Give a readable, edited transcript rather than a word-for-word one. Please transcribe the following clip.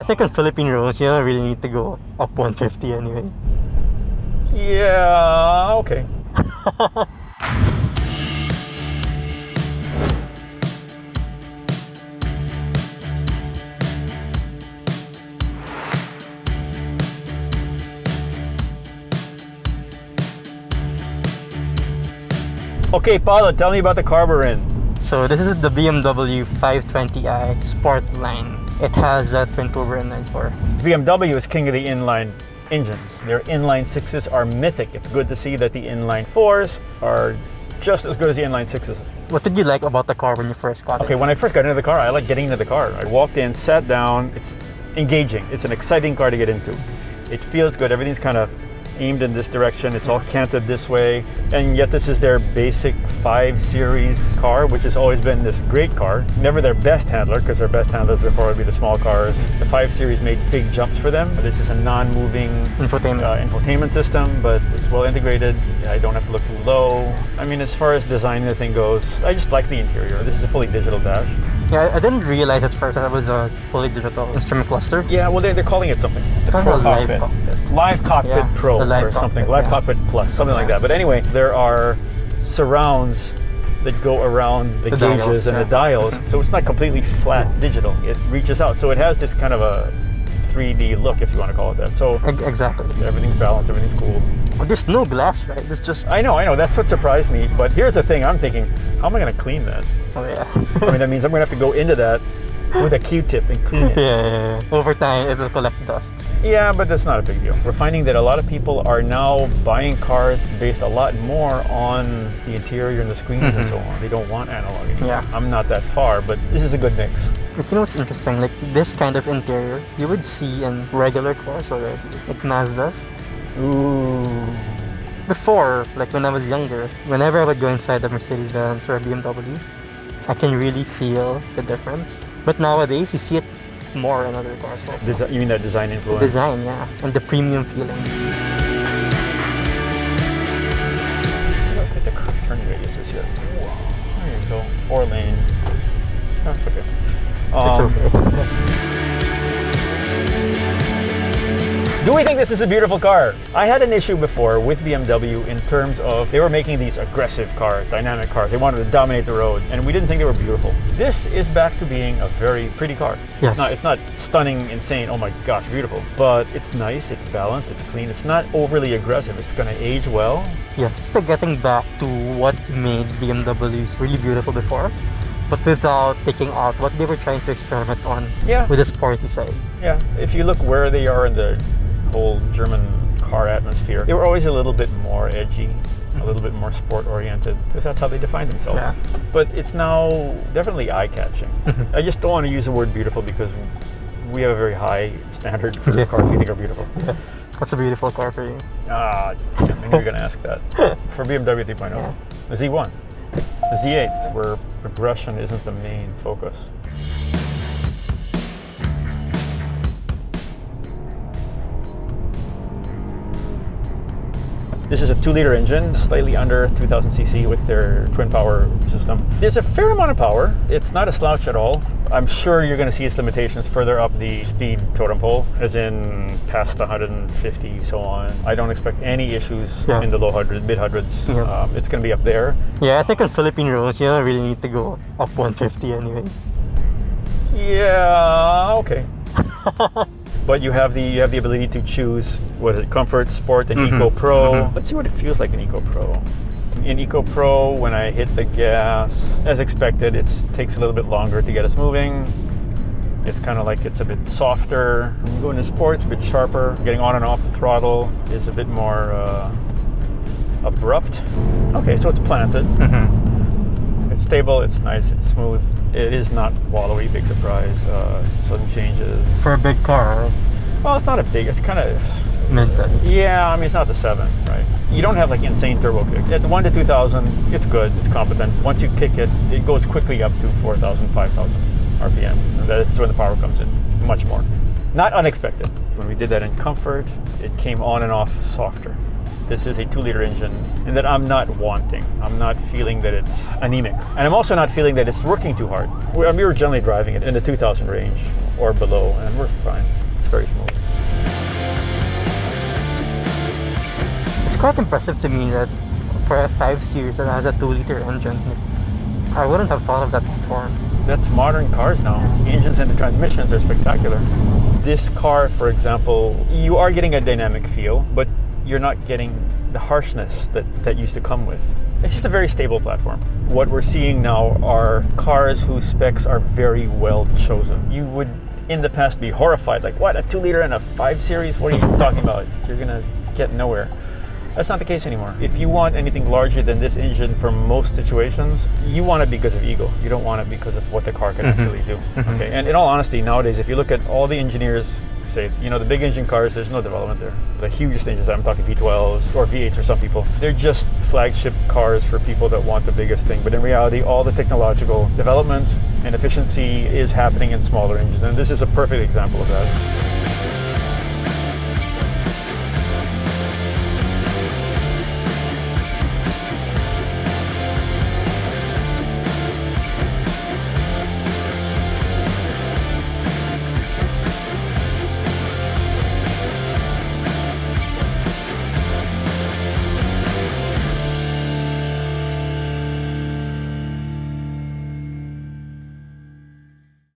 I think on Philippine roads, you don't really need to go up 150 anyway. Yeah, okay. Okay, Paolo, tell me about the car we're in. So this is the BMW 520i Sportline. It has a twin-turbo inline four. BMW is king of the inline engines. Their inline sixes are mythic. It's good to see that the inline fours are just as good as the inline sixes. What did you like about the car when you first got it? Okay, when I first got into the car, I like getting into the car. I walked in, sat down. It's engaging. It's an exciting car to get into. It feels good. Everything's kind of aimed in this direction. It's all canted this way. And yet this is their basic 5 Series car, which has always been this great car. Never their best handler, because their best handlers before would be the small cars. The 5 Series made big jumps for them. This is a non-moving infotainment system, but it's well integrated. I don't have to look too low. I mean, as far as designing the thing goes, I just like the interior. This is a fully digital dash. Yeah, I didn't realize at first that it was a fully digital instrument cluster. Yeah, well, they're calling it something. The Kind Pro of Cockpit. Live Cockpit Yeah, Pro the Live or something. Cockpit, Live yeah. Cockpit Plus, something like that. But anyway, there are surrounds that go around the gauges dials, and yeah. the dials. So it's not completely flat digital. It reaches out. So it has this kind of a 3D look, if you want to call it that. So Exactly. everything's balanced, everything's cool. Well, there's no glass, right? There's just... I know. That's what surprised me. But here's the thing. I'm thinking, how am I going to clean that? Oh, yeah. I mean, that means I'm going to have to go into that with a Q-tip and clean it. Yeah. Over time, it will collect dust. Yeah, but that's not a big deal. We're finding that a lot of people are now buying cars based a lot more on the interior and the screens and so on. They don't want analog anymore. Yeah. I'm not that far, but this is a good mix. You know what's interesting? Like, this kind of interior, you would see in regular cars already. Like Mazdas. Ooh. Before, like when I was younger, whenever I would go inside a Mercedes-Benz or a BMW, I can really feel the difference. But nowadays, you see it more in other cars also. You mean that design influence? Design, yeah. And the premium feeling. Let's see how tight the turn radius is here. Wow. There you go. 4-lane. That's okay. It's okay. Do we think this is a beautiful car? I had an issue before with BMW in terms of they were making these aggressive cars, dynamic cars. They wanted to dominate the road, and we didn't think they were beautiful. This is back to being a very pretty car. Yes. It's not stunning, insane, oh my gosh, beautiful. But it's nice, it's balanced, it's clean. It's not overly aggressive. It's going to age well. Yes. So getting back to what made BMWs really beautiful before, but without taking out what they were trying to experiment on with the sporty side. Yeah, if you look where they are in the whole German car atmosphere, they were always a little bit more edgy, a little bit more sport oriented, because that's how they define themselves. Yeah. But it's now definitely eye-catching. I just don't want to use the word beautiful because we have a very high standard for the cars we think are beautiful. Yeah. What's a beautiful car for you? I knew you were going to ask that. For BMW 3.0, Yeah. the Z1, the Z8, where aggression isn't the main focus. This is a 2-liter engine, slightly under 2,000 cc with their twin power system. There's a fair amount of power. It's not a slouch at all. I'm sure you're going to see its limitations further up the speed totem pole, as in past 150, so on. I don't expect any issues in the low hundreds, mid hundreds. Yeah. It's going to be up there. Yeah, I think on Philippine roads, you don't really need to go up 150 anyway. Yeah, okay. But you have the ability to choose comfort, sport, and Eco Pro. Let's see what it feels like in Eco Pro. In Eco Pro, when I hit the gas, as expected, it takes a little bit longer to get us moving. It's kind of like it's a bit softer. When you go into sport, it's a bit sharper. Getting on and off the throttle is a bit more abrupt. Okay, so it's planted. It's stable, it's nice, it's smooth. It is not wallowy, big surprise, sudden changes. For a big car, Well, it's not a big, it's kind of... mid-size. Yeah, I mean, it's not the 7, right? You don't have like insane turbo kick. At the 1 to 2,000, it's good, it's competent. Once you kick it, it goes quickly up to 4,000, 5,000 RPM. And that's when the power comes in, much more. Not unexpected. When we did that in comfort, it came on and off softer. This is a 2-liter engine, and that I'm not wanting. I'm not feeling that it's anemic. And I'm also not feeling that it's working too hard. We were generally driving it in the 2,000 range. or below, and we're fine. It's very smooth. It's quite impressive to me that for a 5 Series that has a 2-liter engine, I wouldn't have thought of that before. That's modern cars now. The engines and the transmissions are spectacular. This car, for example, you are getting a dynamic feel, but you're not getting the harshness that used to come with. It's just a very stable platform. What we're seeing now are cars whose specs are very well chosen. You would, in the past, be horrified, like, what, a 2-liter and a 5 Series? What are you talking about? You're gonna get nowhere. That's not the case anymore. If you want anything larger than this engine for most situations, you want it because of ego. You don't want it because of what the car can actually do. Okay. And in all honesty, nowadays, if you look at all the engineers say, the big engine cars, there's no development there. The hugest engines, I'm talking V12s or V8s for some people, they're just flagship cars for people that want the biggest thing. But in reality, all the technological development and efficiency is happening in smaller engines. And this is a perfect example of that.